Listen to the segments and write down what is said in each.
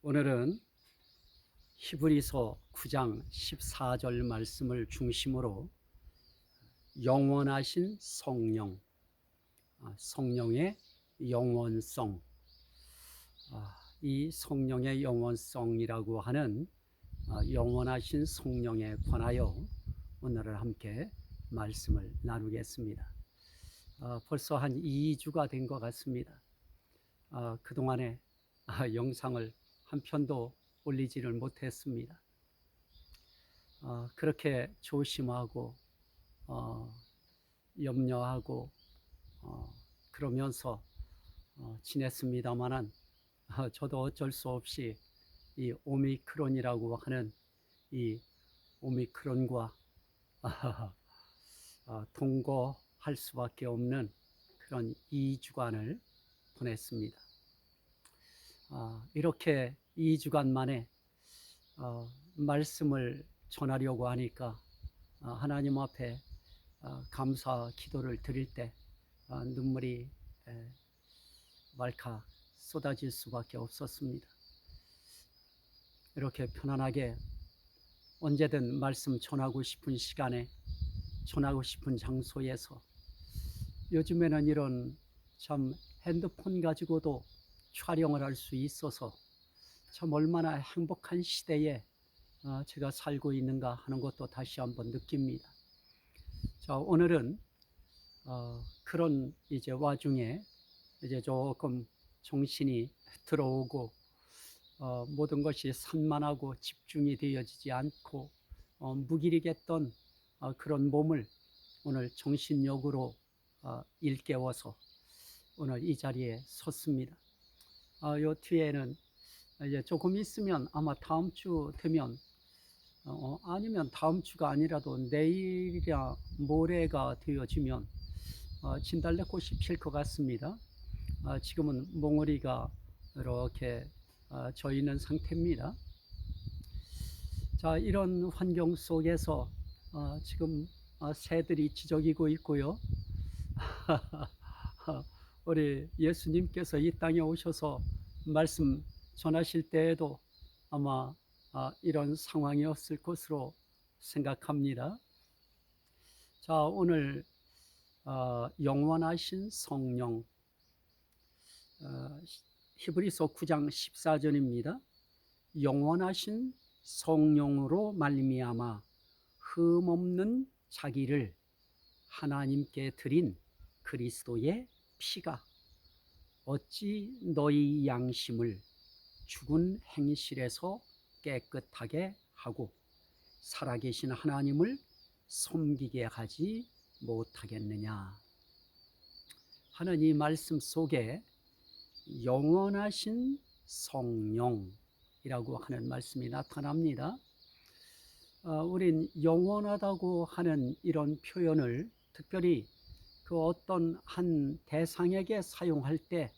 오늘은 히브리서 9장 14절 말씀을 중심으로 영원하신 성령, 성령의 영원성, 이 성령의 영원성이라고 하는 영원하신 성령에 관하여 오늘은 함께 말씀을 나누겠습니다. 벌써 한 2주가 된 것 같습니다. 그동안에 영상을 한 편도 올리지를 못했습니다. 그렇게 조심하고 염려하고 그러면서 지냈습니다마는 저도 어쩔 수 없이 이 오미크론이라고 하는 이 오미크론과 동거할 수밖에 없는 그런 2주간을 보냈습니다. 이렇게 2주간 만에 말씀을 전하려고 하니까 하나님 앞에 감사 기도를 드릴 때 눈물이 왈칵 쏟아질 수밖에 없었습니다. 이렇게 편안하게 언제든 말씀 전하고 싶은 시간에 전하고 싶은 장소에서 요즘에는 이런 참 핸드폰 가지고도 촬영을 할 수 있어서 참 얼마나 행복한 시대에 제가 살고 있는가 하는 것도 다시 한번 느낍니다. 자, 오늘은 그런 이제 와중에 이제 조금 정신이 들어오고 모든 것이 산만하고 집중이 되어지지 않고 무기력했던 그런 몸을 오늘 정신력으로 일깨워서 오늘 이 자리에 섰습니다. 요 뒤에는 이제 조금 있으면 아마 다음 주 되면 아니면 다음 주가 아니라도 내일이나 모레가 되어지면 진달래꽃이 필 것 같습니다. 지금은 몽우리가 이렇게 져 있는 상태입니다. 자, 이런 환경 속에서 지금 새들이 지저귀고 있고요. 우리 예수님께서 이 땅에 오셔서 말씀 전하실 때에도 아마 이런 상황이었을 것으로 생각합니다. 자, 오늘 영원하신 성령, 히브리서 9장 14절입니다. 영원하신 성령으로 말미암아 흠없는 자기를 하나님께 드린 그리스도의 피가 어찌 너희 양심을 죽은 행실에서 깨끗하게 하고 살아계신 하나님을 섬기게 하지 못하겠느냐 하는 이 말씀 속에 영원하신 성령이라고 하는 말씀이 나타납니다. 우린 영원하다고 하는 이런 표현을 특별히 그 어떤 한 대상에게 사용할 때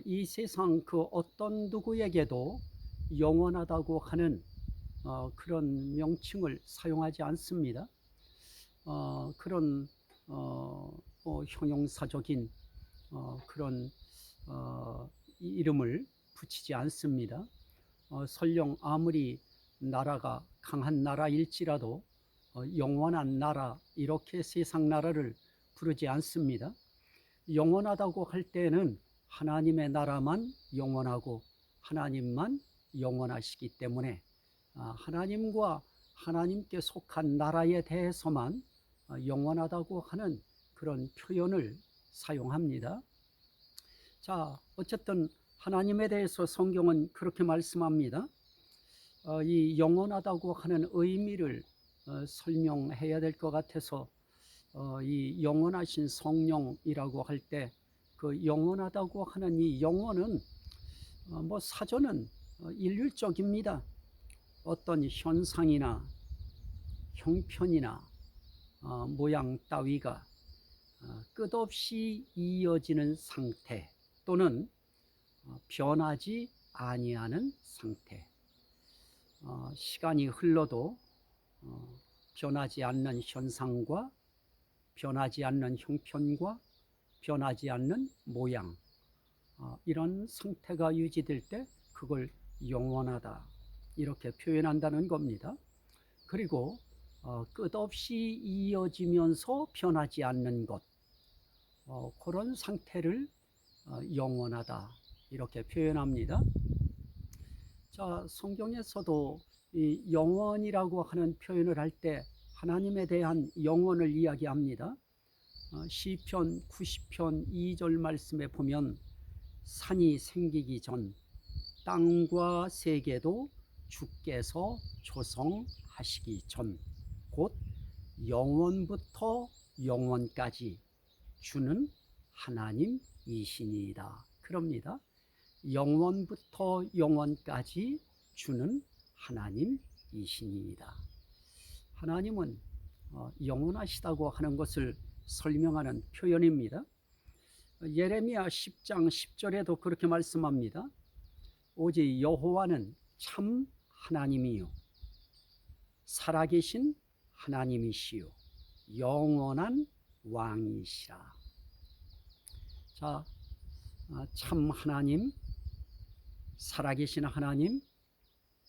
이 세상 그 어떤 누구에게도 영원하다고 하는 그런 명칭을 사용하지 않습니다. 그런 형용사적인 그런 이름을 붙이지 않습니다. 설령 아무리 나라가 강한 나라일지라도 영원한 나라 이렇게 세상 나라를 부르지 않습니다. 영원하다고 할 때는 하나님의 나라만 영원하고 하나님만 영원하시기 때문에 하나님과 하나님께 속한 나라에 대해서만 영원하다고 하는 그런 표현을 사용합니다. 자, 어쨌든 하나님에 대해서 성경은 그렇게 말씀합니다. 이 영원하다고 하는 의미를 설명해야 될 것 같아서 이 영원하신 성령이라고 할 때 그 영원하다고 하는 이 영원은 뭐 사전은 일률적입니다. 어떤 현상이나 형편이나 모양 따위가 끝없이 이어지는 상태 또는 변하지 아니하는 상태, 시간이 흘러도 변하지 않는 현상과 변하지 않는 형편과 변하지 않는 모양, 이런 상태가 유지될 때 그걸 영원하다 이렇게 표현한다는 겁니다. 그리고 끝없이 이어지면서 변하지 않는 것, 그런 상태를 영원하다 이렇게 표현합니다. 자, 성경에서도 이 영원이라고 하는 표현을 할 때 하나님에 대한 영원을 이야기합니다. 시편 90편 2절 말씀에 보면 산이 생기기 전 땅과 세계도 주께서 조성하시기 전 곧 영원부터 영원까지 주는 하나님이시니이다. 그럽니다. 영원부터 영원까지 주는 하나님이시니이다. 하나님은 영원하시다고 하는 것을 설명하는 표현입니다. 예레미야 10장 10절에도 그렇게 말씀합니다. 오직 여호와는 참 하나님이요 살아계신 하나님이시요 영원한 왕이시라. 자, 참 하나님, 살아계신 하나님,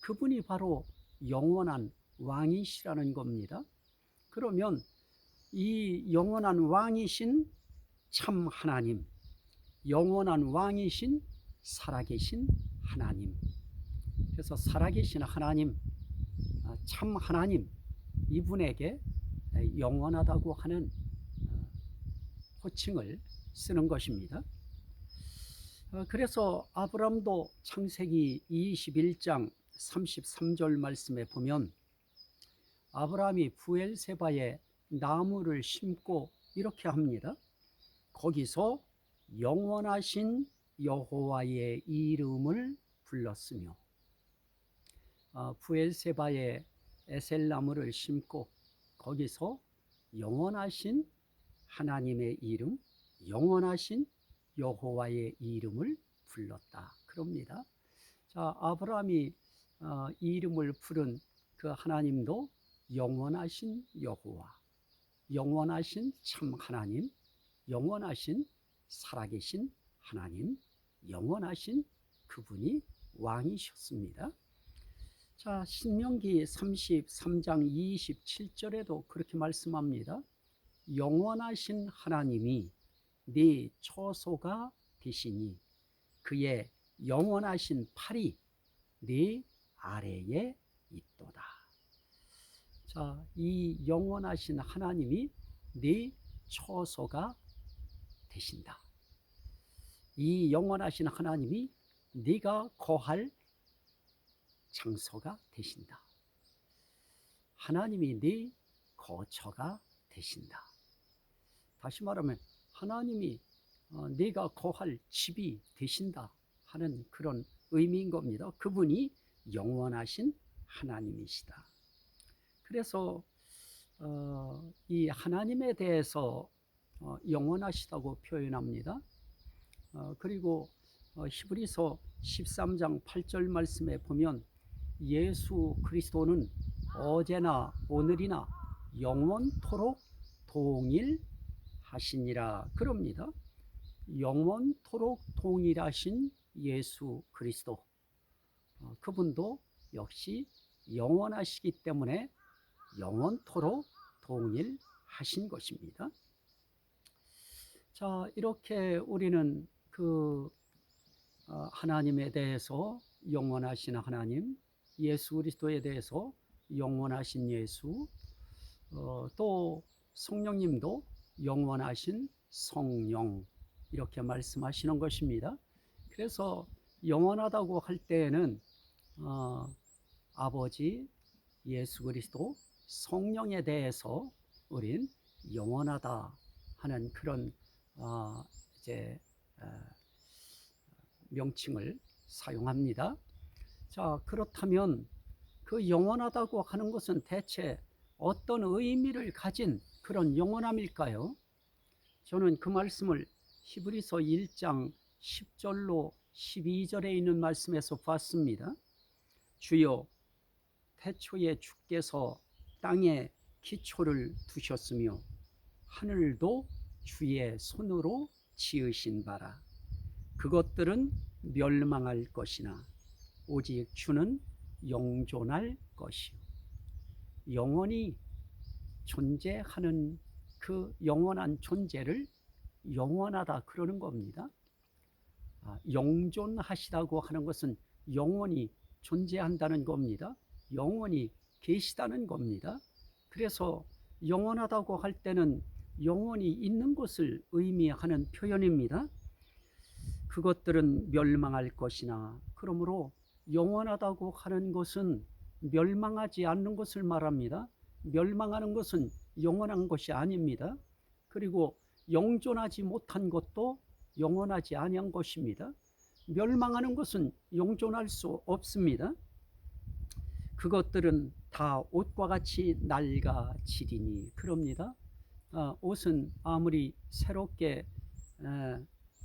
그분이 바로 영원한 왕이시라는 겁니다. 그러면 이 영원한 왕이신 참 하나님, 영원한 왕이신 살아계신 하나님, 그래서 살아계신 하나님, 참 하나님, 이분에게 영원하다고 하는 호칭을 쓰는 것입니다. 그래서 아브람도 창세기 21장 33절 말씀에 보면 아브라함이 부엘세바에 나무를 심고 이렇게 합니다. 거기서 영원하신 여호와의 이름을 불렀으며, 부엘세바에 에셀나무를 심고 거기서 영원하신 하나님의 이름, 영원하신 여호와의 이름을 불렀다 그럽니다. 자, 아브라함이 이름을 부른 그 하나님도 영원하신 여호와, 영원하신 참 하나님, 영원하신 살아계신 하나님, 영원하신 그분이 왕이셨습니다. 자, 신명기 33장 27절에도 그렇게 말씀합니다. 영원하신 하나님이 네 처소가 되시니 그의 영원하신 팔이 네 아래에 있도다. 자, 이 영원하신 하나님이 네 처소가 되신다. 이 영원하신 하나님이 네가 거할 장소가 되신다. 하나님이 네 거처가 되신다. 다시 말하면 하나님이 네가 거할 집이 되신다 하는 그런 의미인 겁니다. 그분이 영원하신 하나님이시다. 그래서 이 하나님에 대해서 영원하시다고 표현합니다. 그리고 히브리서 13장 8절 말씀에 보면 예수 그리스도는 어제나 오늘이나 영원토록 동일하시니라 그럽니다. 영원토록 동일하신 예수 그리스도, 그분도 역시 영원하시기 때문에 영원토록 동일하신 것입니다. 자, 이렇게 우리는 그 하나님에 대해서 영원하신 하나님, 예수 그리스도에 대해서 영원하신 예수, 또 성령님도 영원하신 성령 이렇게 말씀하시는 것입니다. 그래서 영원하다고 할 때에는 아버지, 예수 그리스도, 성령에 대해서 우린 영원하다 하는 그런 명칭을 사용합니다. 자, 그렇다면 그 영원하다고 하는 것은 대체 어떤 의미를 가진 그런 영원함일까요? 저는 그 말씀을 히브리서 1장 10절로 12절에 있는 말씀에서 봤습니다. 주여, 태초에 주께서 땅에 기초를 두셨으며 하늘도 주의 손으로 지으신 바라. 그것들은 멸망할 것이나 오직 주는 영존할 것이요. 영원히 존재하는 그 영원한 존재를 영원하다 그러는 겁니다. 영존하시다고 하는 것은 영원히 존재한다는 겁니다. 영원히 계시다는 겁니다. 그래서 영원하다고 할 때는 영원히 있는 것을 의미하는 표현입니다. 그것들은 멸망할 것이나, 그러므로 영원하다고 하는 것은 멸망하지 않는 것을 말합니다. 멸망하는 것은 영원한 것이 아닙니다. 그리고 영존하지 못한 것도 영원하지 아니한 것입니다. 멸망하는 것은 영존할 수 없습니다. 그것들은 다 옷과 같이 낡아지리니, 그럽니다. 옷은 아무리 새롭게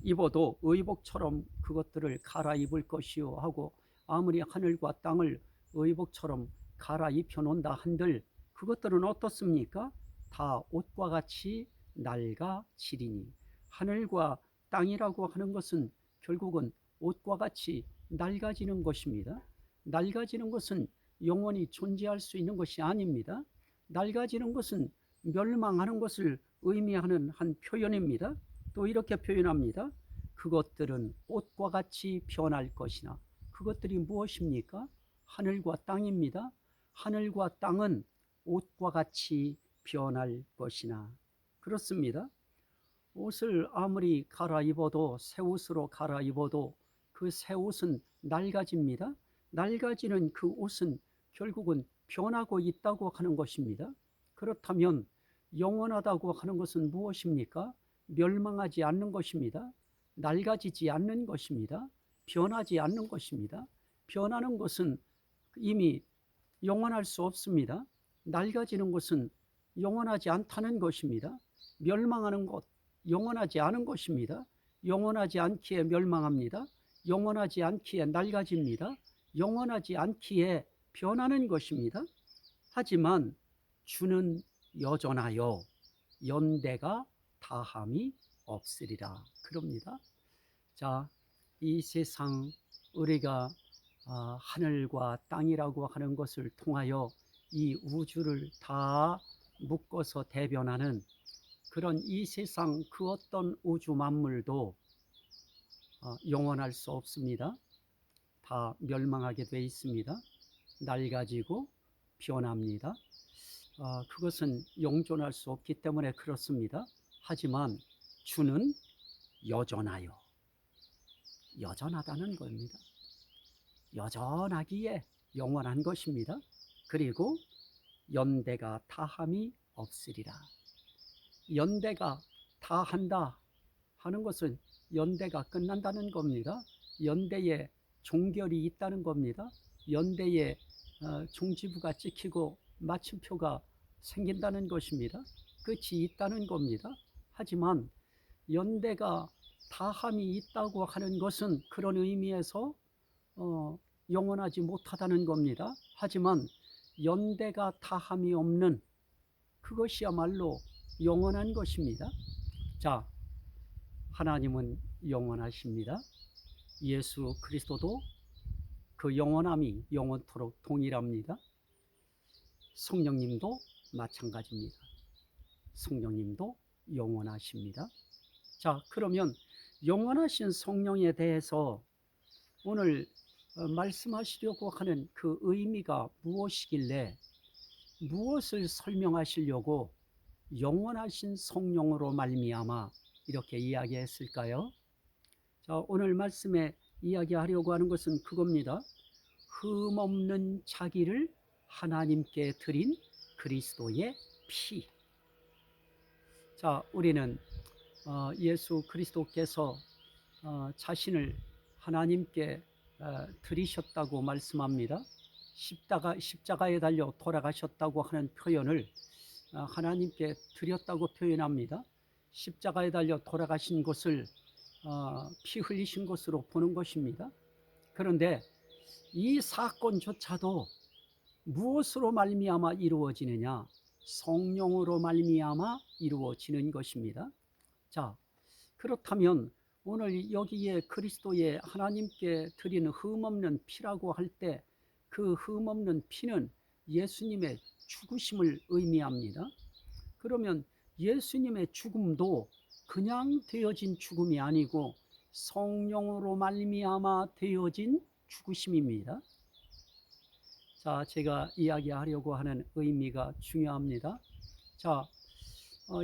입어도 의복처럼 그것들을 갈아입을 것이요 하고, 아무리 하늘과 땅을 의복처럼 갈아입혀 놓는다 한들 그것들은 어떻습니까? 다 옷과 같이 낡아지리니. 하늘과 땅이라고 하는 것은 결국은 옷과 같이 낡아지는 것입니다. 낡아지는 것은 영원히 존재할 수 있는 것이 아닙니다. 낡아지는 것은 멸망하는 것을 의미하는 한 표현입니다. 또 이렇게 표현합니다. 그것들은 옷과 같이 변할 것이나. 그것들이 무엇입니까? 하늘과 땅입니다. 하늘과 땅은 옷과 같이 변할 것이나. 그렇습니다. 옷을 아무리 갈아입어도, 새 옷으로 갈아입어도 그 새 옷은 낡아집니다. 낡아지는 그 옷은 결국은 변하고 있다고 하는 것입니다. 그렇다면 영원하다고 하는 것은 무엇입니까? 멸망하지 않는 것입니다. 낡아지지 않는 것입니다. 변하지 않는 것입니다. 변하는 것은 이미 영원할 수 없습니다. 낡아지는 것은 영원하지 않다는 것입니다. 멸망하는 것, 영원하지 않은 것입니다. 영원하지 않기에 멸망합니다. 영원하지 않기에 낡아집니다. 영원하지 않기에 변하는 것입니다. 하지만 주는 여전하여 연대가 다함이 없으리라 그럽니다. 자, 이 세상 우리가 하늘과 땅이라고 하는 것을 통하여 이 우주를 다 묶어서 대변하는 그런 이 세상 그 어떤 우주 만물도 영원할 수 없습니다. 다 멸망하게 돼 있습니다. 낡아지고 변합니다. 그것은 영존할 수 없기 때문에 그렇습니다. 하지만 주는 여전하여, 여전하다는 겁니다. 여전하기에 영원한 것입니다. 그리고 연대가 다함이 없으리라. 연대가 다한다 하는 것은 연대가 끝난다는 겁니다. 연대에 종결이 있다는 겁니다. 연대에 종지부가 찍히고 마침표가 생긴다는 것입니다. 끝이 있다는 겁니다. 하지만 연대가 다함이 있다고 하는 것은 그런 의미에서 영원하지 못하다는 겁니다. 하지만 연대가 다함이 없는 그것이야말로 영원한 것입니다. 자, 하나님은 영원하십니다. 예수 그리스도도 그 영원함이 영원토록 동일합니다. 성령님도 마찬가지입니다. 성령님도 영원하십니다. 자, 그러면 영원하신 성령에 대해서 오늘 말씀하시려고 하는 그 의미가 무엇이길래, 무엇을 설명하시려고 영원하신 성령으로 말미암아 이렇게 이야기했을까요? 자, 오늘 말씀에 이야기하려고 하는 것은 그겁니다. 흠없는 자기를 하나님께 드린 그리스도의 피. 자, 우리는 예수 그리스도께서 자신을 하나님께 드리셨다고 말씀합니다. 십자가에 달려 돌아가셨다고 하는 표현을 하나님께 드렸다고 표현합니다. 십자가에 달려 돌아가신 것을 피 흘리신 것으로 보는 것입니다. 그런데 이 사건조차도 무엇으로 말미암아 이루어지느냐? 성령으로 말미암아 이루어지는 것입니다. 자, 그렇다면 오늘 여기에 그리스도의 하나님께 드리는 흠없는 피라고 할 때 그 흠없는 피는 예수님의 죽으심을 의미합니다. 그러면 예수님의 죽음도 그냥 되어진 죽음이 아니고 성령으로 말미암아 되어진 죽으심입니다. 자, 제가 이야기하려고 하는 의미가 중요합니다. 자,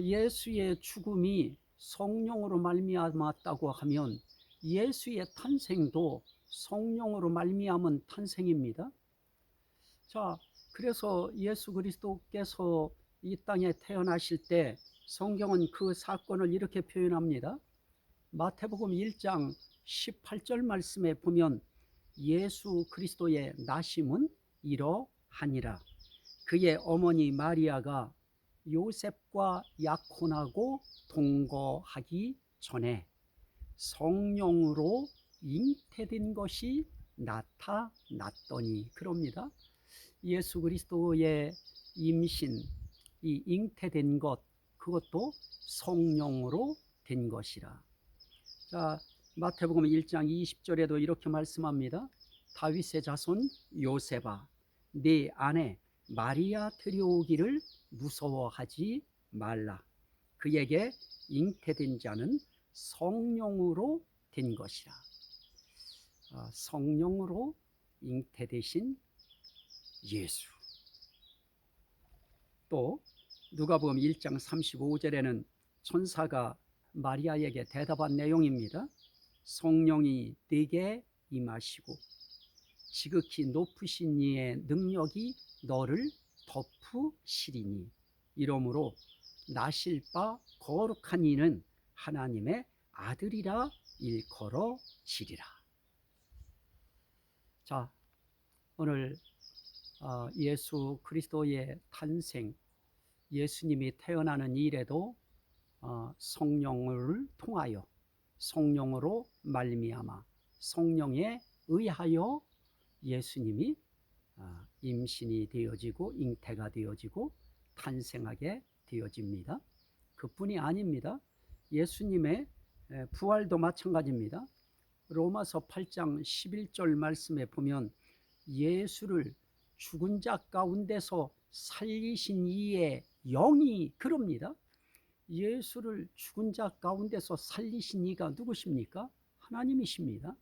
예수의 죽음이 성령으로 말미암았다고 하면 예수의 탄생도 성령으로 말미암은 탄생입니다. 자, 그래서 예수 그리스도께서 이 땅에 태어나실 때 성경은 그 사건을 이렇게 표현합니다. 마태복음 1장 18절 말씀에 보면 예수 그리스도의 나심은 이러하니라. 그의 어머니 마리아가 요셉과 약혼하고 동거하기 전에 성령으로 잉태된 것이 나타났더니, 그럽니다. 예수 그리스도의 임신, 이 잉태된 것, 그것도 성령으로 된 것이라. 자, 마태복음 1장 20절에도 이렇게 말씀합니다. 다윗의 자손 요셉아, 네 아내 마리아 들여오기를 무서워하지 말라. 그에게 잉태된 자는 성령으로 된 것이라. 성령으로 잉태되신 예수. 또 누가복음 1장 35절에는 천사가 마리아에게 대답한 내용입니다. 성령이 네게 임하시고 지극히 높으신 이의 능력이 너를 덮으시리니 이러므로 나실 바 거룩한 이는 하나님의 아들이라 일컬어지리라. 자, 오늘 예수 그리스도의 탄생, 예수님이 태어나는 일에도 성령을 통하여, 성령으로 말미암아, 성령에 의하여 예수님이 임신이 되어지고 잉태가 되어지고 탄생하게 되어집니다. 그뿐이 아닙니다. 예수님의 부활도 마찬가지입니다. 로마서 8장 11절 말씀에 보면 예수를 죽은 자 가운데서 살리신 이의 영이, 그럽니다. 예수를 죽은 자 가운데서 살리신 이가 누구십니까? 하나님이십니다.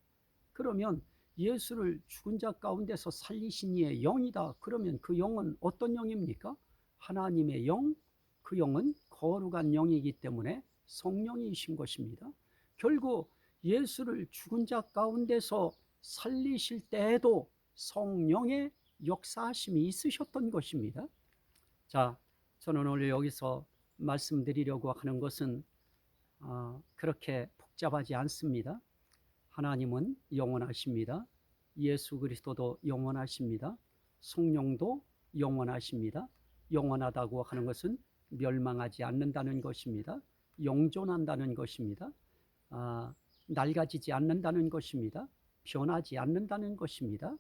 그러면 예수를 죽은 자 가운데서 살리신 이의 영이다. 그러면 그 영은 어떤 영입니까? 하나님의 영, 그 영은 거룩한 영이기 때문에 성령이신 것입니다. 결국 예수를 죽은 자 가운데서 살리실 때에도 성령의 역사하심이 있으셨던 것입니다. 자, 저는 오늘 여기서 말씀드리려고 하는 것은 그렇게 복잡하지 않습니다. 하나님은 영원하십니다. 예수 그리스도도 영원하십니다. 성령도 영원하십니다. 영원하다고 하는 것은 멸망하지 않는다는 것입니다. 영존한다는 것입니다. 낡아지지 않는다는 것입니다. 변하지 않는다는 것입니다.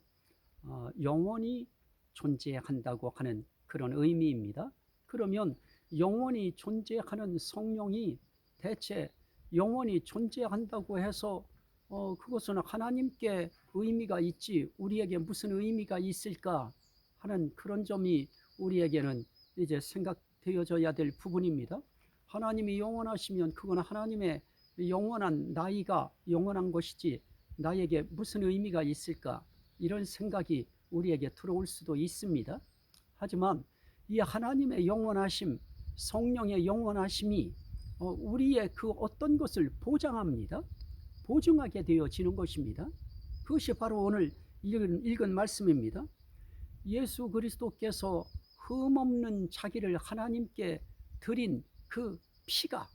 영원히 존재한다고 하는 그런 의미입니다. 그러면 영원히 존재하는 성령이 대체 영원히 존재한다고 해서 그것은 하나님께 의미가 있지 우리에게 무슨 의미가 있을까 하는 그런 점이 우리에게는 이제 생각되어져야 될 부분입니다. 하나님이 영원하시면 그건 하나님의 영원한 나이가 영원한 것이지 나에게 무슨 의미가 있을까, 이런 생각이 우리에게 들어올 수도 있습니다. 하지만 이 하나님의 영원하심, 성령의 영원하심이 우리의 그 어떤 것을 보장합니다. 보증하게 되어지는 것입니다. 그것이 바로 오늘 읽은 말씀입니다. 예수 그리스도께서 흠없는 자기를 하나님께 드린 그 피가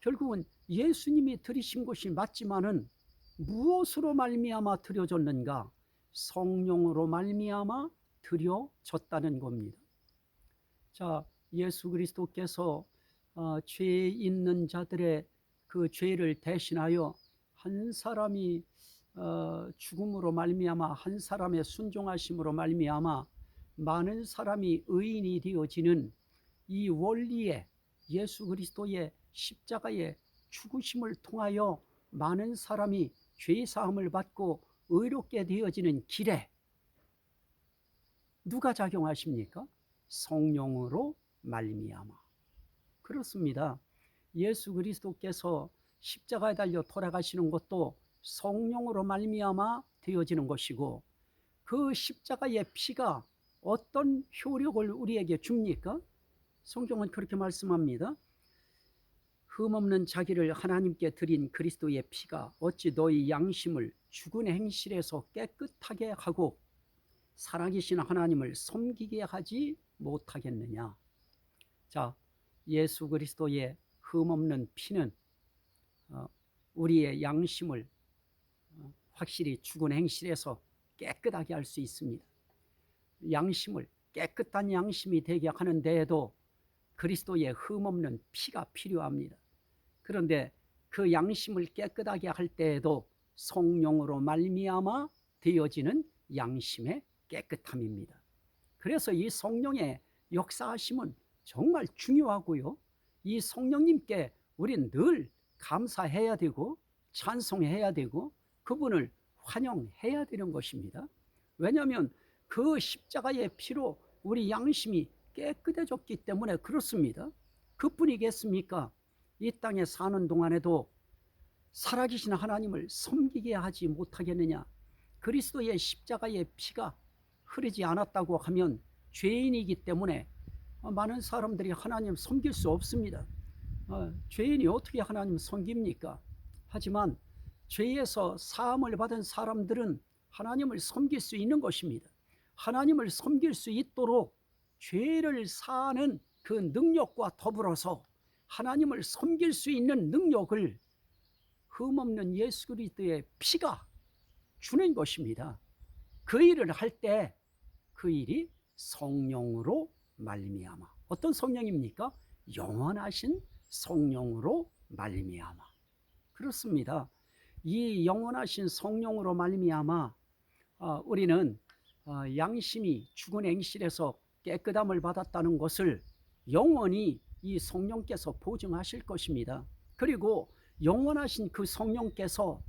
결국은 예수님이 드리신 것이 맞지만은 무엇으로 말미암아 드려졌는가? 성령으로 말미암아 드려졌다는 겁니다. 자, 예수 그리스도께서 죄 있는 자들의 그 죄를 대신하여 한 사람이 죽음으로 말미암아, 한 사람의 순종하심으로 말미암아 많은 사람이 의인이 되어지는 이 원리에 예수 그리스도의 십자가의 죽으심을 통하여 많은 사람이 죄 사함을 받고 의롭게 되어지는 길에 누가 작용하십니까? 성령으로 말미암아. 그렇습니다. 예수 그리스도께서 십자가에 달려 돌아가시는 것도 성령으로 말미암아 되어지는 것이고, 그 십자가의 피가 어떤 효력을 우리에게 줍니까? 성경은 그렇게 말씀합니다. 흠없는 자기를 하나님께 드린 그리스도의 피가 어찌 너희 양심을 죽은 행실에서 깨끗하게 하고 살아계신 하나님을 섬기게 하지 못하겠느냐. 자, 예수 그리스도의 흠없는 피는 우리의 양심을 확실히 죽은 행실에서 깨끗하게 할 수 있습니다. 양심을 깨끗한 양심이 되게 하는 데에도 그리스도의 흠없는 피가 필요합니다. 그런데 그 양심을 깨끗하게 할 때에도 성령으로 말미암아 되어지는 양심의 깨끗함입니다. 그래서 이 성령의 역사하심은 정말 중요하고요. 이 성령님께 우린 늘 감사해야 되고 찬송해야 되고 그분을 환영해야 되는 것입니다. 왜냐하면 그 십자가의 피로 우리 양심이 깨끗해졌기 때문에 그렇습니다. 그뿐이겠습니까? 이 땅에 사는 동안에도 살아계신 하나님을 섬기게 하지 못하겠느냐. 그리스도의 십자가의 피가 흐르지 않았다고 하면 죄인이기 때문에 많은 사람들이 하나님 섬길 수 없습니다. 죄인이 어떻게 하나님 섬깁니까? 하지만 죄에서 사함을 받은 사람들은 하나님을 섬길 수 있는 것입니다. 하나님을 섬길 수 있도록 죄를 사하는 그 능력과 더불어서 하나님을 섬길 수 있는 능력을 흠없는 예수 그리스도의 피가 주는 것입니다. 그 일을 할 때 그 일이 성령으로 말미암아. 어떤 성령입니까? 영원하신 성령으로 말미암아. 그렇습니다. 이 영원하신 성령으로 말미암아 우리는 양심이 죽은 행실에서 깨끗함을 받았다는 것을 영원히 이 성령께서 보증하실 것입니다. 그리고 영원하신 그 성령께서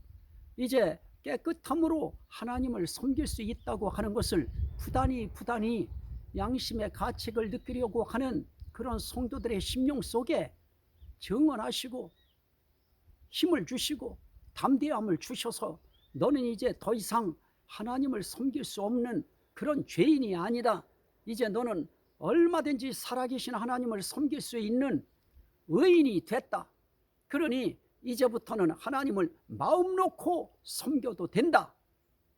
이제 깨끗함으로 하나님을 섬길 수 있다고 하는 것을 부단히 양심의 가책을 느끼려고 하는 그런 성도들의 심령 속에 증언하시고 힘을 주시고 담대함을 주셔서 너는 이제 더 이상 하나님을 섬길 수 없는 그런 죄인이 아니다. 이제 너는 얼마든지 살아계신 하나님을 섬길 수 있는 의인이 됐다. 그러니 이제부터는 하나님을 마음 놓고 섬겨도 된다.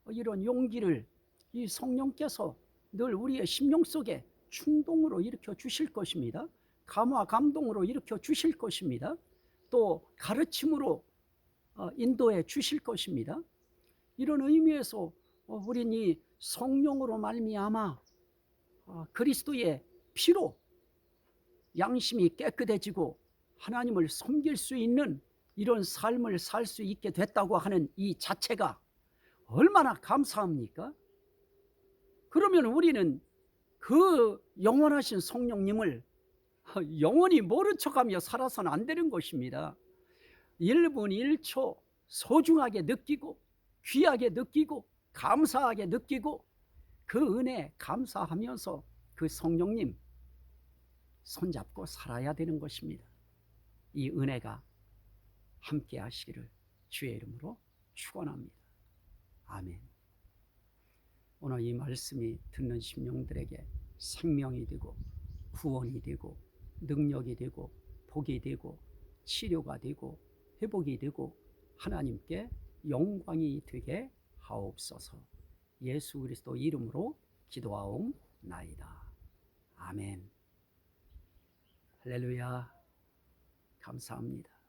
이런 용기를 이 성령께서 늘 우리의 심령 속에 충동으로 일으켜 주실 것입니다. 감화 감동으로 일으켜 주실 것입니다. 또 가르침으로 인도해 주실 것입니다. 이런 의미에서 우린 이 성령으로 말미암아 그리스도의 피로 양심이 깨끗해지고 하나님을 섬길 수 있는 이런 삶을 살 수 있게 됐다고 하는 이 자체가 얼마나 감사합니까? 그러면 우리는 그 영원하신 성령님을 영원히 모른 척하며 살아서는 안 되는 것입니다. 1분 1초 소중하게 느끼고 귀하게 느끼고 감사하게 느끼고 그 은혜에 감사하면서 그 성령님 손잡고 살아야 되는 것입니다. 이 은혜가 함께 하시기를 주의 이름으로 축원합니다. 아멘. 오늘 이 말씀이 듣는 심령들에게 생명이 되고 구원이 되고 능력이 되고 복이 되고 치료가 되고 회복이 되고 하나님께 영광이 되게 하옵소서. 예수 그리스도 이름으로 기도하옵나이다. 아멘. 할렐루야. 감사합니다.